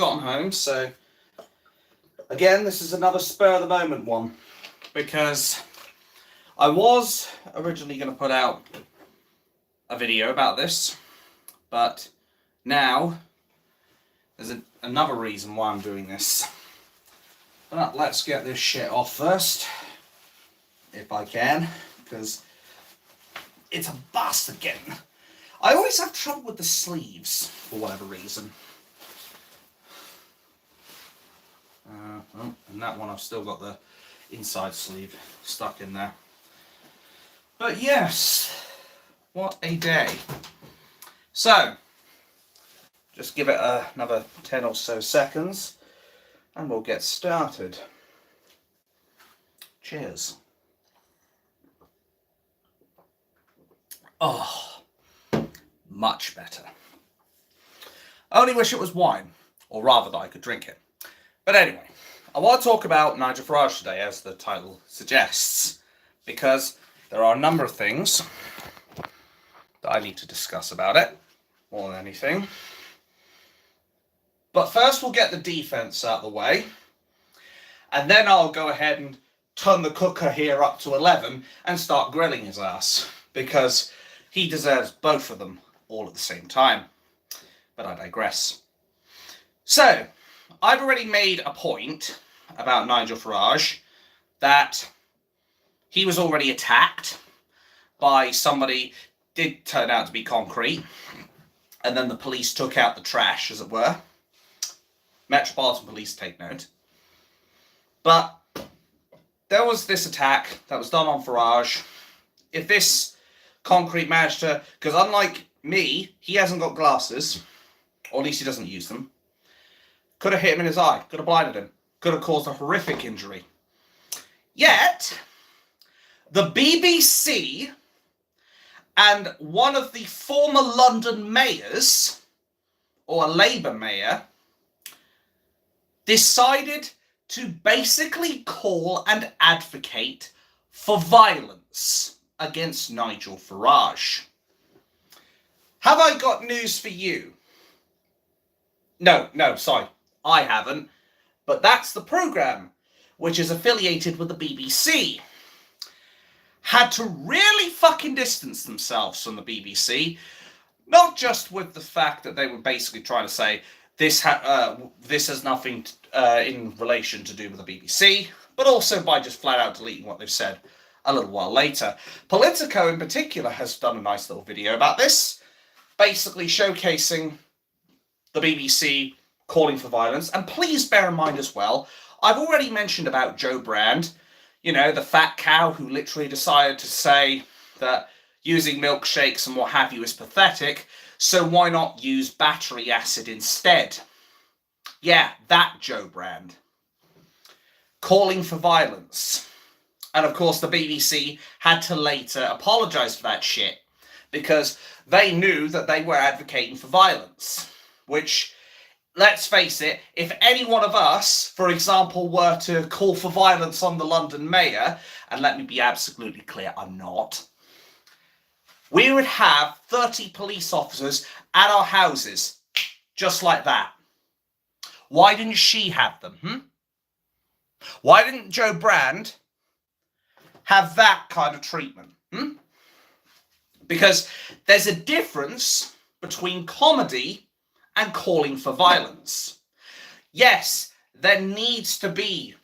gotten home, so again, this is another spur of the moment one, because I was originally going to put out a video about this, but now there's another reason why I'm doing this. But let's get this shit off first, if I can, because it's a bastard getting. I always have trouble with the sleeves for whatever reason. And that one I've still got the inside sleeve stuck in there. But yes, what a day. So, just give it another 10 or so seconds and we'll get started. Cheers. Oh, much better. I only wish it was wine, or rather that I could drink it. But anyway, I want to talk about Nigel Farage today, as the title suggests, because there are a number of things that I need to discuss about it, more than anything. But first we'll get the defence out of the way, and then I'll go ahead and turn the cooker here up to 11 and start grilling his ass, because he deserves both of them all at the same time. But I digress. So, I've already made a point about Nigel Farage that he was already attacked by somebody, did turn out to be concrete, and then the police took out the trash, as it were. Metropolitan Police, take note. But there was this attack that was done on Farage. If this concrete managed to, because unlike me, he hasn't got glasses, or at least he doesn't use them, could have hit him in his eye, could have blinded him, could have caused a horrific injury. Yet, the BBC and one of the former London mayors, or a Labour mayor, decided to basically call and advocate for violence against Nigel Farage. Have I got news for you? No, sorry, I haven't. But that's the programme, which is affiliated with the BBC. Had to really fucking distance themselves from the BBC, not just with the fact that they were basically trying to say this has nothing in relation to do with the BBC, but also by just flat out deleting what they've said a little while later. Politico in particular has done a nice little video about this, basically showcasing the BBC calling for violence. And please bear in mind as well, I've already mentioned about Joe Brand, you know, the fat cow who literally decided to say that using milkshakes and what have you is pathetic, so why not use battery acid instead? Yeah, that Joe Brand. Calling for violence. And of course the BBC had to later apologise for that shit, because they knew that they were advocating for violence. Which, let's face it, if any one of us, for example, were to call for violence on the London mayor, and let me be absolutely clear, I'm not, we would have 30 police officers at our houses, just like that. Why didn't she have them, Why didn't Joe Brand have that kind of treatment, Because there's a difference between comedy and calling for violence. Yes, there needs to be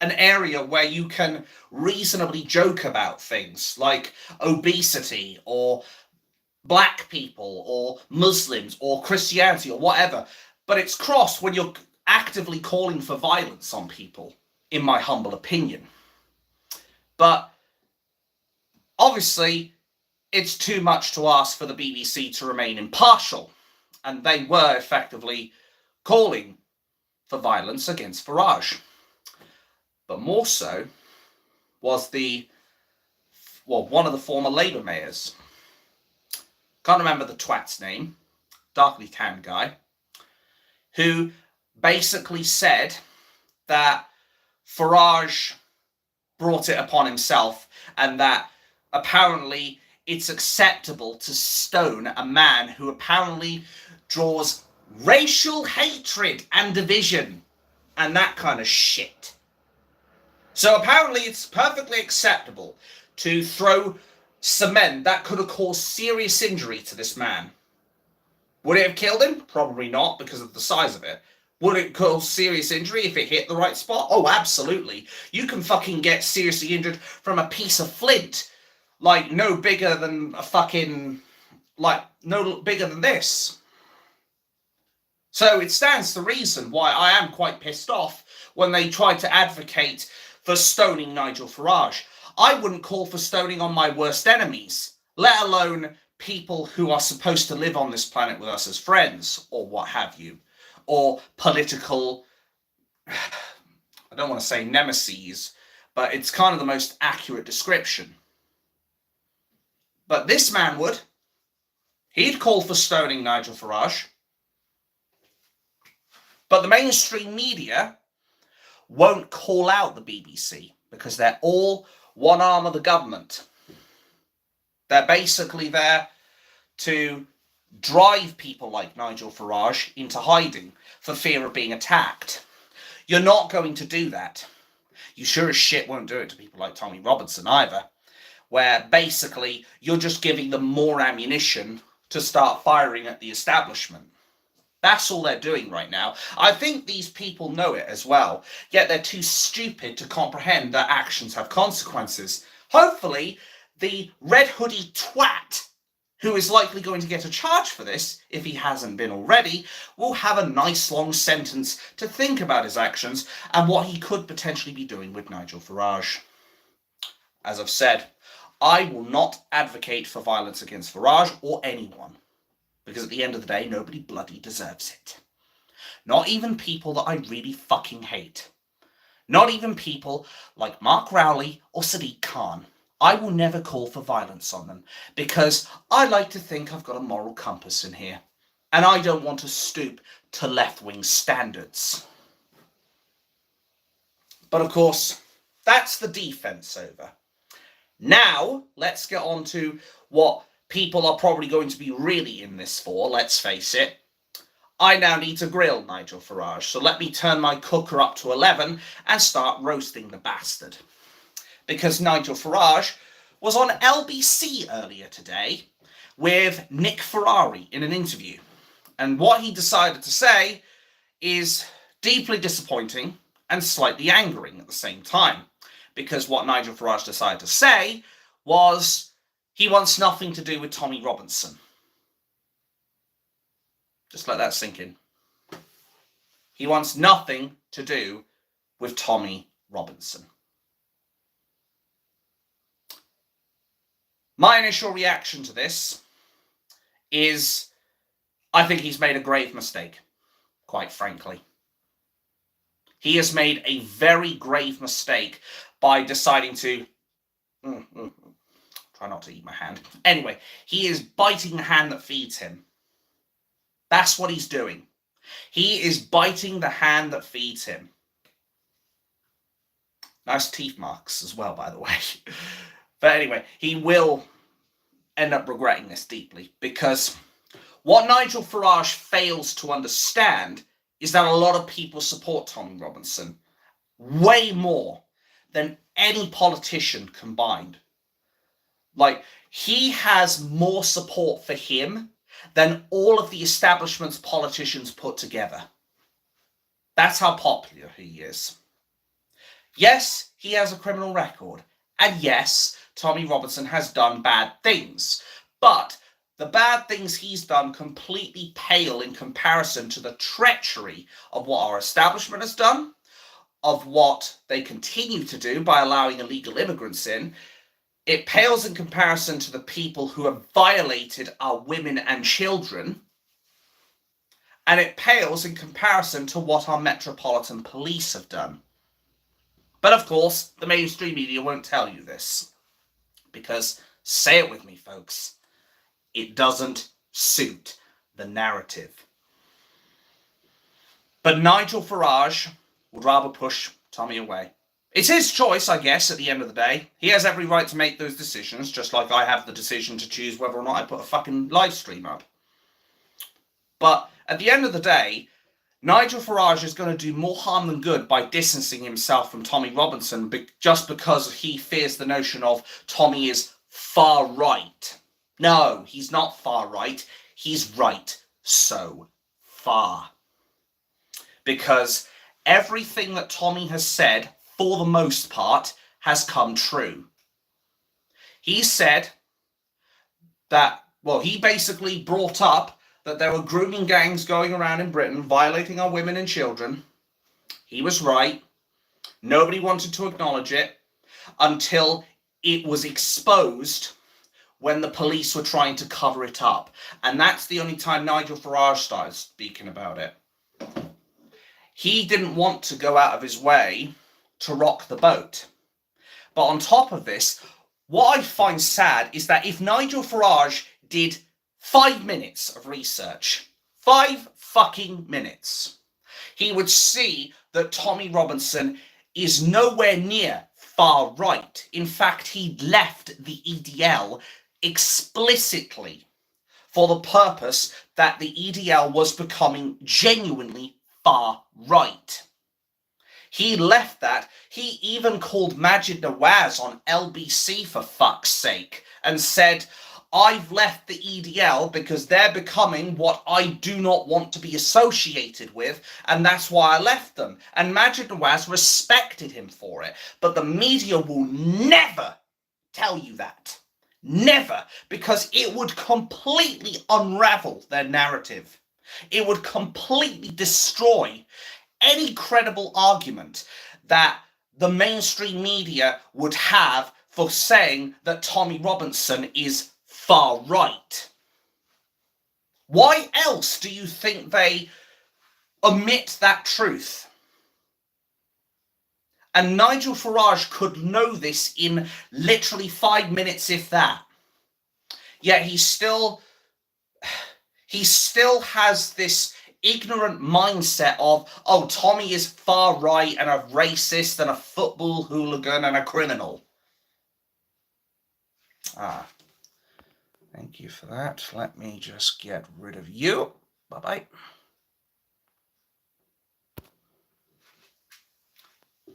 an area where you can reasonably joke about things like obesity or black people or Muslims or Christianity or whatever, but it's cross when you're actively calling for violence on people, in my humble opinion. But obviously it's too much to ask for the BBC to remain impartial, and they were effectively calling for violence against Farage. But more so was one of the former Labour mayors. Can't remember the twat's name, darkly tanned guy, who basically said that Farage brought it upon himself and that apparently it's acceptable to stone a man who apparently draws racial hatred and division and that kind of shit. So apparently it's perfectly acceptable to throw cement that could have caused serious injury to this man. Would it have killed him? Probably not, because of the size of it. Would it cause serious injury if it hit the right spot? Oh, absolutely. You can fucking get seriously injured from a piece of flint. Like, no bigger than a fucking... Like, no bigger than this. So it stands to reason why I am quite pissed off when they tried to advocate for stoning Nigel Farage. I wouldn't call for stoning on my worst enemies, let alone people who are supposed to live on this planet with us as friends, or what have you, or political, I don't want to say nemesis, but it's kind of the most accurate description. But this man would. He'd call for stoning Nigel Farage. But the mainstream media won't call out the BBC because they're all one arm of the government. They're basically there to drive people like Nigel Farage into hiding for fear of being attacked. You're not going to do that. You sure as shit won't do it to people like Tommy Robinson either, where basically you're just giving them more ammunition to start firing at the establishment. That's all they're doing right now. I think these people know it as well, yet they're too stupid to comprehend that actions have consequences. Hopefully, the red hoodie twat, who is likely going to get a charge for this, if he hasn't been already, will have a nice long sentence to think about his actions and what he could potentially be doing with Nigel Farage. As I've said, I will not advocate for violence against Farage or anyone. Because at the end of the day, nobody bloody deserves it. Not even people that I really fucking hate. Not even people like Mark Rowley or Sadiq Khan. I will never call for violence on them because I like to think I've got a moral compass in here. And I don't want to stoop to left-wing standards. But of course, that's the defense over. Now, let's get on to what people are probably going to be really in this for, let's face it. I now need to grill Nigel Farage, so let me turn my cooker up to 11 and start roasting the bastard. Because Nigel Farage was on LBC earlier today with Nick Ferrari in an interview. And what he decided to say is deeply disappointing and slightly angering at the same time. Because what Nigel Farage decided to say was he wants nothing to do with Tommy Robinson. Just let that sink in. He wants nothing to do with Tommy Robinson. My initial reaction to this is I think he's made a grave mistake, quite frankly. He has made a very grave mistake by deciding to... Try not to eat my hand. Anyway, he is biting the hand that feeds him. That's what he's doing. He is biting the hand that feeds him. Nice teeth marks as well, by the way. But anyway, he will end up regretting this deeply because what Nigel Farage fails to understand is that a lot of people support Tommy Robinson way more than any politician combined. Like, he has more support for him than all of the establishment's politicians put together. That's how popular he is. Yes, he has a criminal record. And yes, Tommy Robinson has done bad things. But the bad things he's done completely pale in comparison to the treachery of what our establishment has done, of what they continue to do by allowing illegal immigrants in. It pales in comparison to the people who have violated our women and children. And it pales in comparison to what our Metropolitan Police have done. But of course, the mainstream media won't tell you this. Because, say it with me, folks, it doesn't suit the narrative. But Nigel Farage would rather push Tommy away. It's his choice, I guess, at the end of the day. He has every right to make those decisions, just like I have the decision to choose whether or not I put a fucking live stream up. But At the end of the day, Nigel Farage is going to do more harm than good by distancing himself from Tommy Robinson just because he fears the notion of Tommy is far right. No, he's not far right. He's right so far. Because everything that Tommy has said, for the most part, has come true. He said that, well, he basically brought up that there were grooming gangs going around in Britain violating our women and children. He was right. Nobody wanted to acknowledge it until it was exposed when the police were trying to cover it up. And that's the only time Nigel Farage started speaking about it. He didn't want to go out of his way to rock the boat. But on top of this, what I find sad is that if Nigel Farage did 5 minutes of research, 5 fucking minutes, he would see that Tommy Robinson is nowhere near far right. In fact, he left the EDL explicitly for the purpose that the EDL was becoming genuinely far right. He left that. He even called Majid Nawaz on LBC, for fuck's sake, and said, I've left the EDL because they're becoming what I do not want to be associated with, and that's why I left them. And Majid Nawaz respected him for it. But the media will never tell you that. Never. Because it would completely unravel their narrative. It would completely destroy any credible argument that the mainstream media would have for saying that Tommy Robinson is far right. Why else do you think they omit that truth? And Nigel Farage could know this in literally 5 minutes, if that. Yet he still has this ignorant mindset of, oh, Tommy is far right and a racist and a football hooligan and a criminal. Thank you for that. Let me just get rid of you. Bye-bye.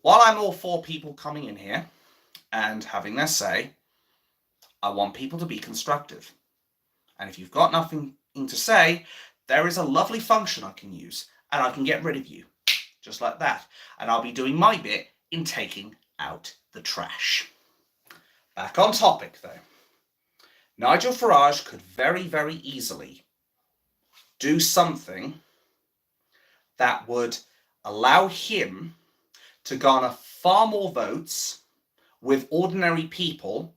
While I'm all for people coming in here and having their say, I want people to be constructive. And if you've got nothing to say, there is a lovely function I can use, and I can get rid of you, just like that. And I'll be doing my bit in taking out the trash. Back on topic, though. Nigel Farage could very, very easily do something that would allow him to garner far more votes with ordinary people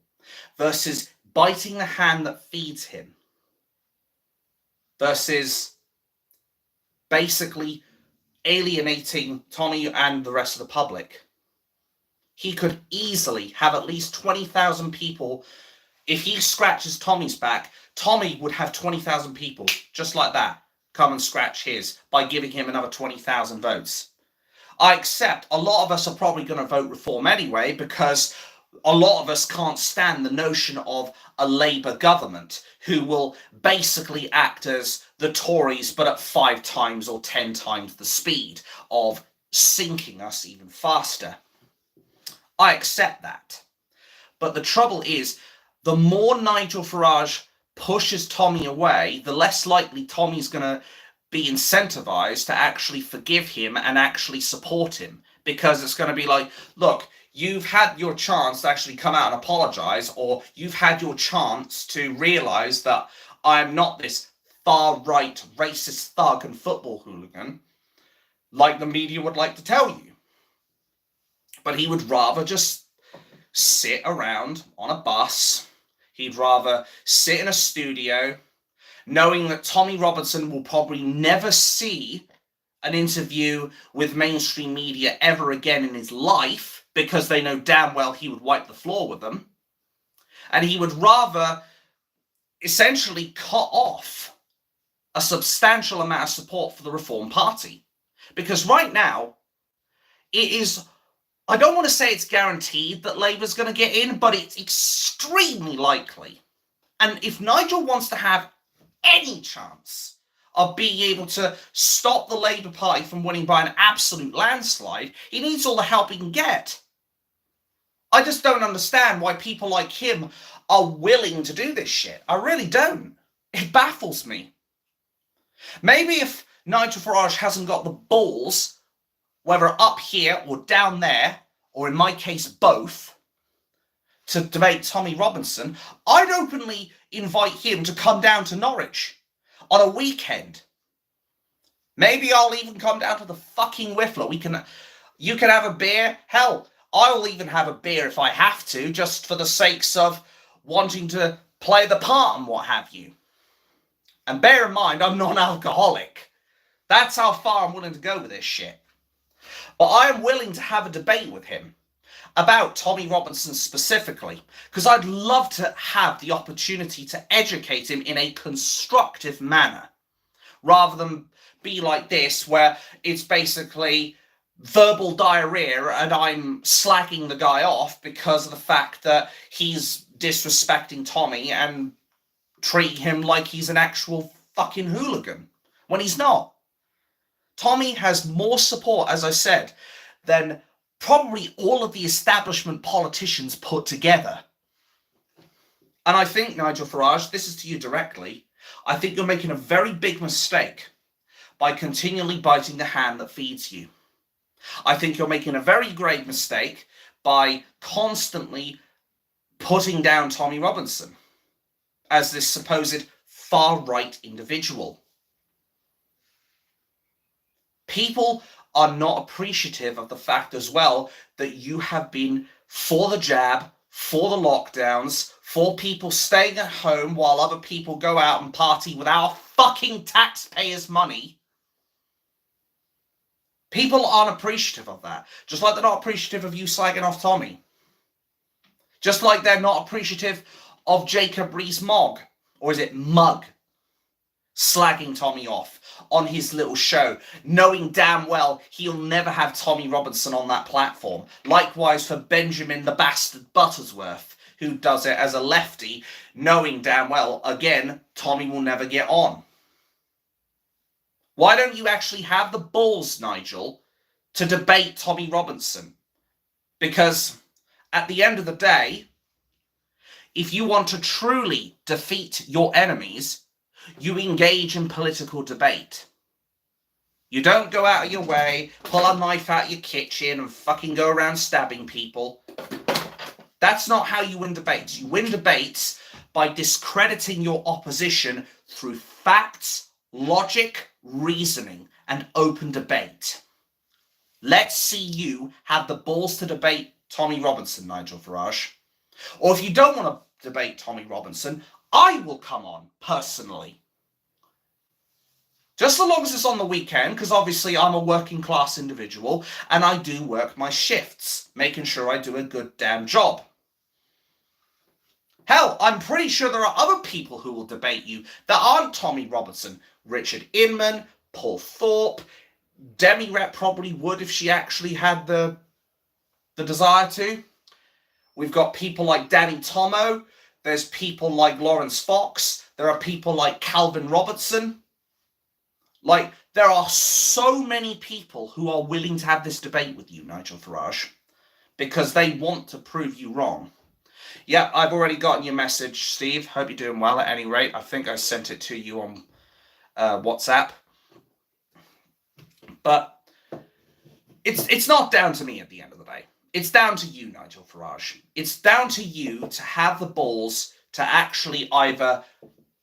versus biting the hand that feeds him. Versus basically alienating Tommy and the rest of the public. He could easily have at least 20,000 people. If he scratches Tommy's back, Tommy would have 20,000 people, just like that, come and scratch his by giving him another 20,000 votes. I accept a lot of us are probably going to vote Reform anyway, because a lot of us can't stand the notion of a Labour government who will basically act as the Tories, but at 5 times or 10 times the speed of sinking us even faster. I accept that. But the trouble is, the more Nigel Farage pushes Tommy away, the less likely Tommy's going to be incentivized to actually forgive him and actually support him. Because it's going to be like, look, you've had your chance to actually come out and apologize, or you've had your chance to realize that I'm not this far-right racist thug and football hooligan like the media would like to tell you. But he would rather just sit around on a bus. He'd rather sit in a studio knowing that Tommy Robinson will probably never see an interview with mainstream media ever again in his life, because they know damn well he would wipe the floor with them. And he would rather essentially cut off a substantial amount of support for the Reform Party. Because right now, it is, I don't want to say it's guaranteed that Labour's going to get in, but it's extremely likely. And if Nigel wants to have any chance of being able to stop the Labour Party from winning by an absolute landslide. He needs all the help he can get. I just don't understand why people like him are willing to do this shit. I really don't. It baffles me. Maybe if Nigel Farage hasn't got the balls, whether up here or down there, or in my case both, to debate Tommy Robinson, I'd openly invite him to come down to Norwich on a weekend. Maybe I'll even come down to the fucking Whiffler. You can have a beer. Hell, I'll even have a beer if I have to, just for the sakes of wanting to play the part and what have you. And bear in mind, I'm non-alcoholic. That's how far I'm willing to go with this shit. But I am willing to have a debate with him about Tommy Robinson specifically, because I'd love to have the opportunity to educate him in a constructive manner, rather than be like this, where it's basically verbal diarrhea and I'm slagging the guy off because of the fact that he's disrespecting Tommy and treating him like he's an actual fucking hooligan, when he's not. Tommy has more support, as I said, than probably all of the establishment politicians put together. And I think, Nigel Farage, this is to you directly, I think you're making a very big mistake by continually biting the hand that feeds you. I think you're making a very grave mistake by constantly putting down Tommy Robinson as this supposed far-right individual. People are not appreciative of the fact as well that you have been for the jab, for the lockdowns, for people staying at home while other people go out and party with our fucking taxpayers' money. People aren't appreciative of that. Just like they're not appreciative of you slagging off Tommy. Just like they're not appreciative of Jacob Rees-Mogg, or is it Mug, slagging Tommy off on his little show, knowing damn well he'll never have Tommy Robinson on that platform. Likewise for Benjamin the Bastard Buttersworth, who does it as a lefty, knowing damn well, again, Tommy will never get on. Why don't you actually have the balls, Nigel, to debate Tommy Robinson? Because at the end of the day, if you want to truly defeat your enemies, you engage in political debate. You don't go out of your way, pull a knife out your kitchen and fucking go around stabbing people. That's not how you win debates. You win debates by discrediting your opposition through facts, logic, reasoning, and open debate. Let's see you have the balls to debate Tommy Robinson, Nigel Farage. Or if you don't want to debate Tommy Robinson, I will come on, personally. Just so long as it's on the weekend, because obviously I'm a working class individual, and I do work my shifts, making sure I do a good damn job. Hell, I'm pretty sure there are other people who will debate you that aren't Tommy Robinson. Richard Inman, Paul Thorpe, Demi Rep probably would if she actually had the desire to. We've got people like Danny Tomo. There's people like Lawrence Fox. There are people like Calvin Robertson. Like, there are so many people who are willing to have this debate with you, Nigel Farage, because they want to prove you wrong. Yeah, I've already gotten your message, Steve. Hope you're doing well at any rate. I think I sent it to you on WhatsApp. But it's not down to me at the end of the day. It's down to you, Nigel Farage. It's down to you to have the balls to actually either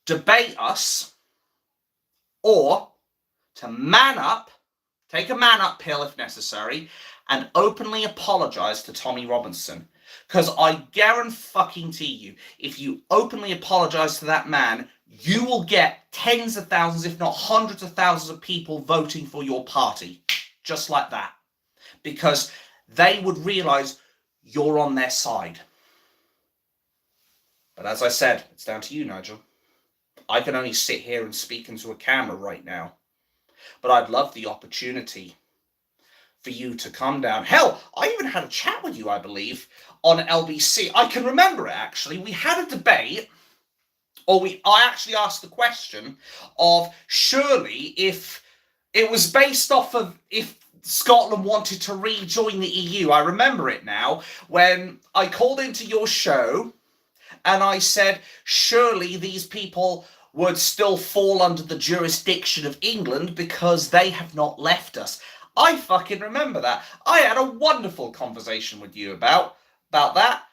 debate us or to man up, take a man up pill if necessary, and openly apologize to Tommy Robinson. Because I guarantee you, if you openly apologize to that man, you will get tens of thousands, if not hundreds of thousands of people voting for your party. Just like that. Because they would realize you're on their side. But as I said, it's down to you, Nigel. I can only sit here and speak into a camera right now. But I'd love the opportunity for you to come down. Hell, I even had a chat with you, I believe, on LBC. I can remember it, actually. We had a debate I actually asked the question of, surely if it was based off of if Scotland wanted to rejoin the EU, I remember it now, when I called into your show and I said, surely these people would still fall under the jurisdiction of England because they have not left us. I fucking remember that. I had a wonderful conversation with you about that.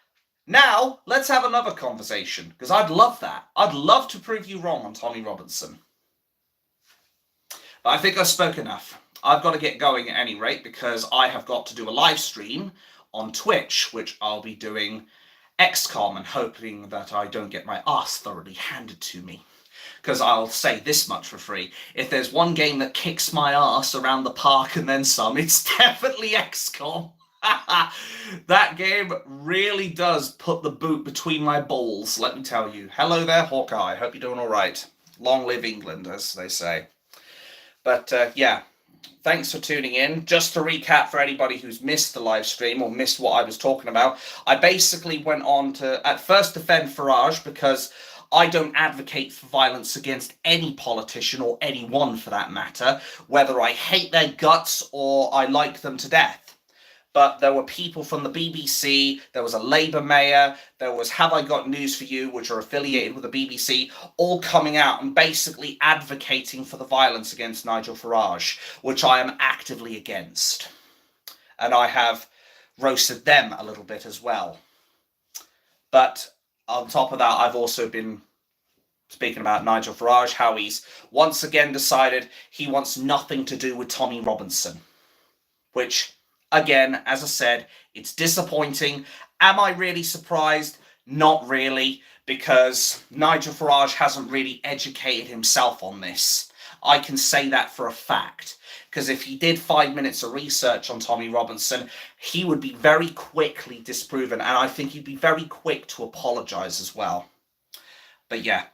Now, let's have another conversation, because I'd love that. I'd love to prove you wrong on Tommy Robinson. But I think I've spoke enough. I've got to get going at any rate, because I have got to do a live stream on Twitch, which I'll be doing XCOM, and hoping that I don't get my ass thoroughly handed to me. Because I'll say this much for free, if there's one game that kicks my ass around the park and then some, it's definitely XCOM. That game really does put the boot between my balls, let me tell you. Hello there, Hawkeye. Hope you're doing all right. Long live England, as they say. But yeah, thanks for tuning in. Just to recap for anybody who's missed the live stream or missed what I was talking about, I basically went on to at first defend Farage, because I don't advocate for violence against any politician or anyone for that matter, whether I hate their guts or I like them to death. But there were people from the BBC, there was a Labour mayor, there was Have I Got News For You, which are affiliated with the BBC, all coming out and basically advocating for the violence against Nigel Farage, which I am actively against. And I have roasted them a little bit as well. But on top of that, I've also been speaking about Nigel Farage, how he's once again decided he wants nothing to do with Tommy Robinson, which, again, as I said, it's disappointing. Am I really surprised? Not really, because Nigel Farage hasn't really educated himself on this. I can say that for a fact, because if he did 5 minutes of research on Tommy Robinson, he would be very quickly disproven, and I think he'd be very quick to apologise as well. But yeah,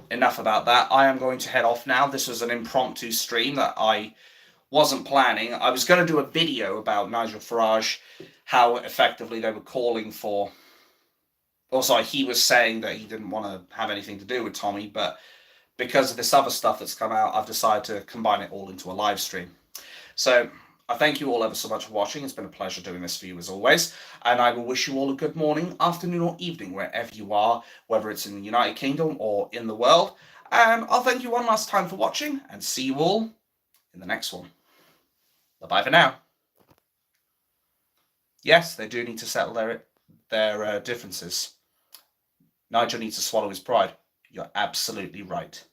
enough about that. I am going to head off now. This was an impromptu stream that I wasn't planning. I was going to do a video about Nigel Farage, how effectively they were calling for... Also, he was saying that he didn't want to have anything to do with Tommy, but because of this other stuff that's come out, I've decided to combine it all into a live stream. So I thank you all ever so much for watching. It's been a pleasure doing this for you as always, and I will wish you all a good morning, afternoon or evening wherever you are, whether it's in the United Kingdom or in the world. And I'll thank you one last time for watching, and see you all in the next one. Bye-bye for now. Yes, they do need to settle their differences. Nigel needs to swallow his pride. You're absolutely right.